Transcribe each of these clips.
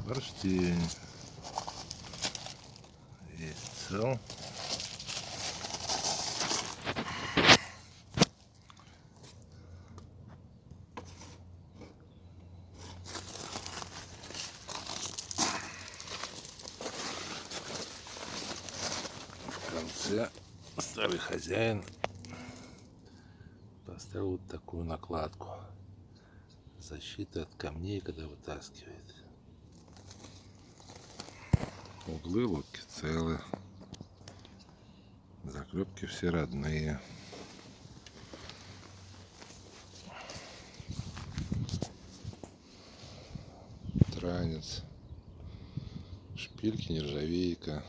Форштевень есть цел. В конце старый хозяин поставил вот такую накладку. Защита от камней, когда вытаскивает. Углы лодки целы. Заклепки все родные. Транец. Шпильки нержавейка.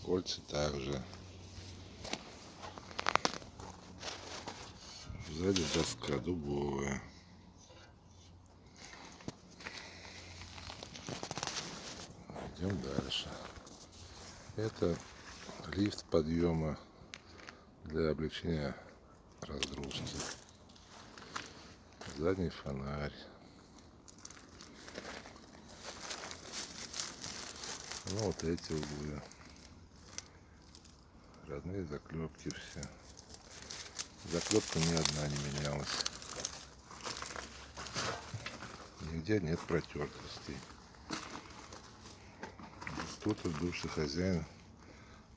Кольца также. Сзади доска дубовая. Идем дальше. Это лифт подъема для облегчения разгрузки. Задний фонарь. Ну вот эти углы. Родные заклепки все. Заклепка ни одна не менялась. Нигде нет протертостей. Тут вот бывший хозяин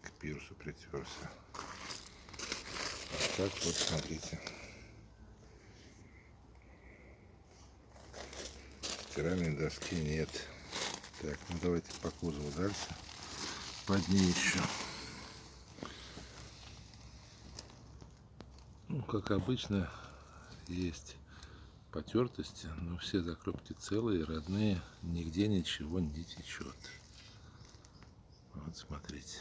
к пирсу притерся. А так вот смотрите. Стиральной доски нет. Так, ну давайте по кузову дальше. Под ней еще. Ну, как обычно, есть потертости, но все заклепки целые, родные, нигде ничего не течет. Вот смотрите.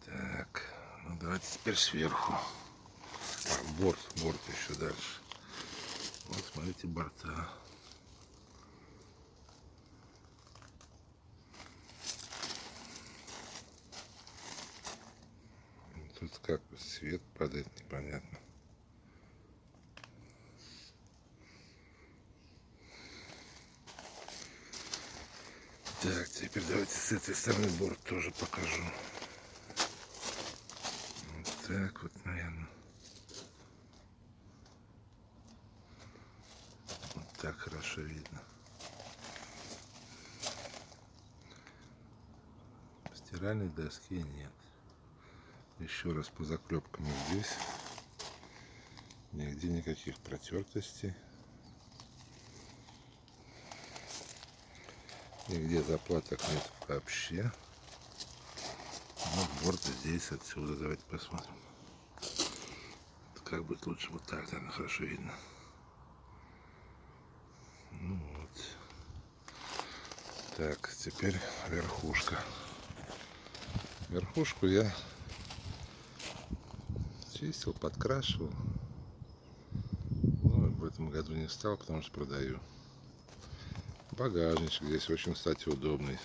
Так, ну давайте теперь сверху. Борт еще дальше. Вот смотрите, борта. Тут как свет падает, непонятно. Так, теперь давайте с этой стороны борт тоже покажу. Вот так вот, наверное. Вот так хорошо видно. Стиральной доски нет. Еще раз по заклепкам здесь. Нигде никаких протертостей. Нигде заплаток нет вообще. Вот борт здесь, отсюда. Давайте посмотрим. Как будет лучше вот так, наверное, хорошо видно. Ну вот. Так, теперь верхушка. Верхушку я чистил, подкрашивал. Но в этом году не стал, потому что продаю. Багажничек здесь очень, кстати, удобный.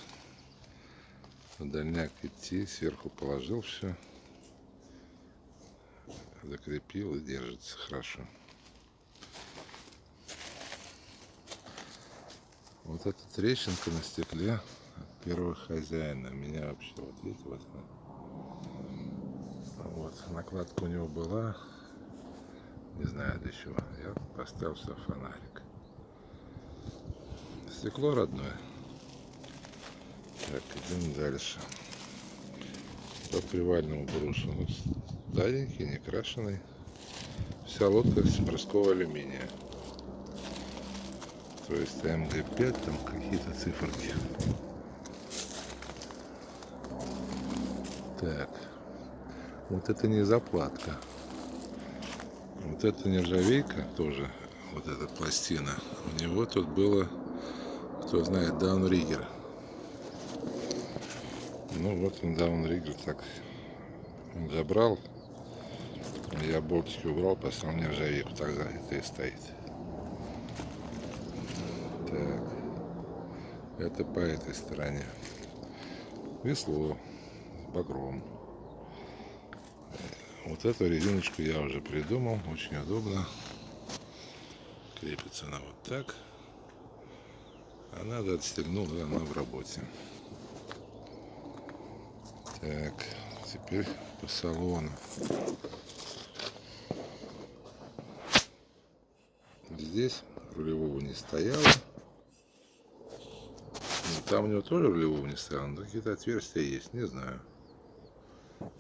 На дальняк идти, сверху положил все. Закрепил и держится хорошо. Вот эта трещинка на стекле от первого хозяина. Меня вообще, вот видите, вот она. Вот, накладка у него была. Не знаю для чего. Я поставил сюда фонарик. Стекло родное. Так, идем дальше. По привальному брусу. Вот старенький, не крашеный. Вся лодка из морского алюминия. То есть МГ5, там какие-то циферки. Так. Вот это не заплатка. Вот это нержавейка тоже. Вот эта пластина. У него тут было, кто знает, даунриггер. Ну вот он даунриггер так забрал. Я болтики убрал, поставил нержавейку. Так за это и стоит. Так. Это по этой стороне. Весло с багром. Вот эту резиночку я уже придумал. Очень удобно. Крепится она вот так. А надо отстегнул, и она в работе. Так, теперь по салону. Здесь рулевого не стояло. Там у него тоже рулевого не стояло, но какие-то отверстия есть, не знаю.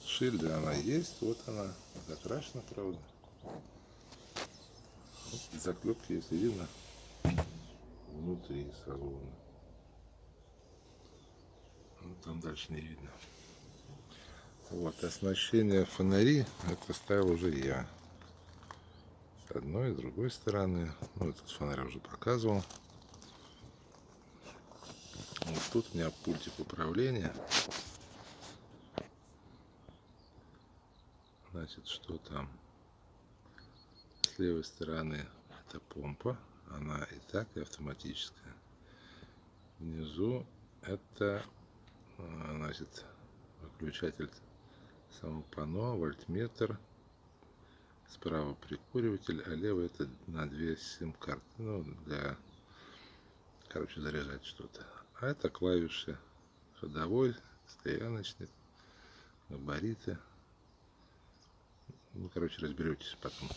Шильда она есть, вот она, закрашена, правда. Вот заклепки, если видно, внутри салона. Ну, там дальше не видно. Вот, оснащение фонари, это ставил уже я. С одной и с другой стороны. Ну, этот фонарь я уже показывал. Вот тут у меня пультик управления. Значит, что там? С левой стороны это помпа. Она и так, и автоматическая. Внизу это, значит, выключатель самого панно, вольтметр. Справа прикуриватель, а левый это на 2 сим-карты. Ну, для, короче, заряжать что-то. А это клавиши. Ходовой, стояночный, габариты. Ну, короче, разберетесь потом.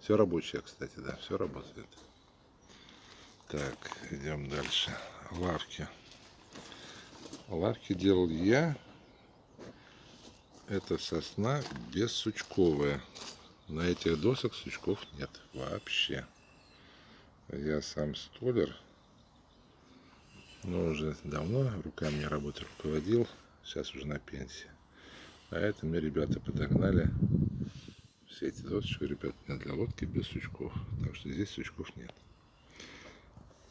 Все рабочее, кстати, да, все работает. Так, идем дальше. Лавки. Лавки делал я. Это сосна бессучковая. На этих досок сучков нет вообще. Я сам столер. Но уже давно руками работы руководил. Сейчас уже на пенсии. А это мне ребята подогнали. Все эти досочки, ребят, для лодки без сучков. Так что здесь сучков нет.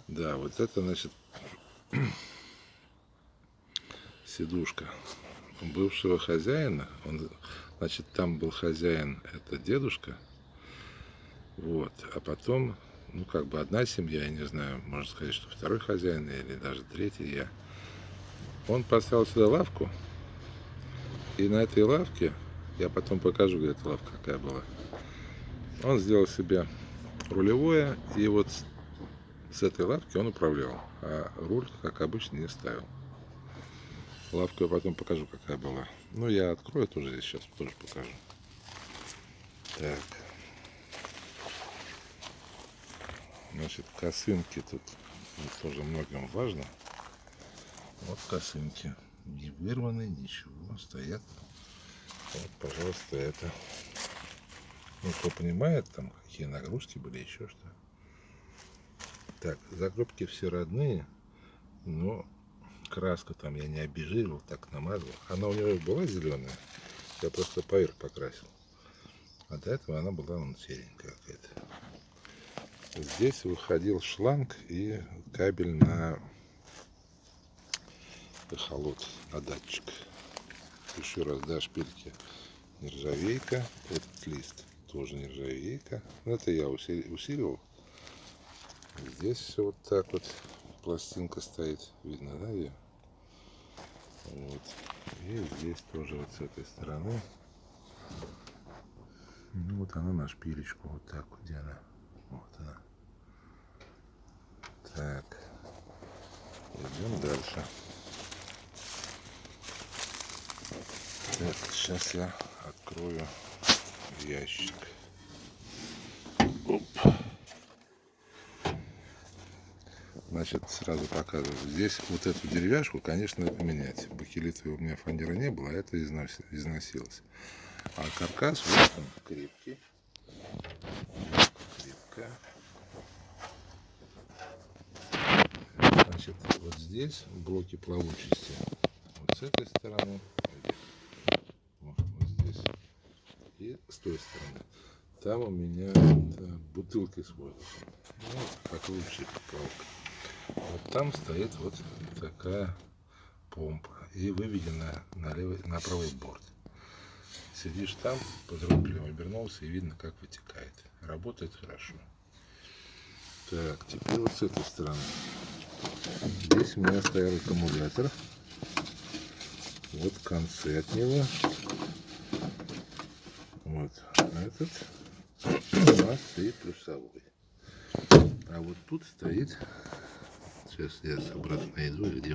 Да, вот это, значит, сидушка бывшего хозяина. Он, значит, там был хозяин, это дедушка. Вот. А потом, ну, как бы одна семья, я не знаю, можно сказать, что второй хозяин или даже третий я. Он поставил сюда лавку. И на этой лавке, я потом покажу, где эта лавка какая была. Он сделал себе рулевое, и вот с этой лавки он управлял. А руль, как обычно, не ставил. Лавку я потом покажу, какая была. Ну, я открою тоже здесь сейчас, тоже покажу. Так. Значит, косынки тут тоже многим важно. Вот косынки. Не вырваны, ничего, стоят. Вот, пожалуйста, это. Ну, кто понимает, там, какие нагрузки были, еще что. Так, заклепки все родные, но краска там я не обезжиривал, так намазал. Она у него была зеленая, я просто поверх покрасил. А до этого она была вон серенькая какая-то. Здесь выходил шланг и кабель на эхолот, на датчик. Еще раз, да, шпильки нержавейка. Этот лист тоже нержавейка. Это я усиливал. Здесь все вот так вот. Пластинка стоит. Видно, да, ее? Вот. И здесь тоже вот с этой стороны. Ну, вот она на шпилечку. Вот так вот, где она. Вот она. Так. Идем дальше. Так, сейчас я открою ящик. Оп. Значит, сразу показываю. Здесь вот эту деревяшку, конечно, надо поменять. Бакелитовой у меня фанеры не было, а это износилось. А каркас вот он, крепкий. Крепкая. Значит, вот здесь блоки плавучести. Вот с этой стороны. Вот здесь. И с той стороны. Там у меня бутылки с воздухом. Ну, как лучше поплавка. Вот там стоит вот такая помпа и выведена на правый борт. Сидишь там, под рулем обернулся и видно, как вытекает. Работает хорошо. Так, теперь вот с этой стороны. Здесь у меня стоял аккумулятор. Вот в конце от него. Вот этот. У нас стоит плюсовой. А вот тут стоит. Сейчас я обратно иду, где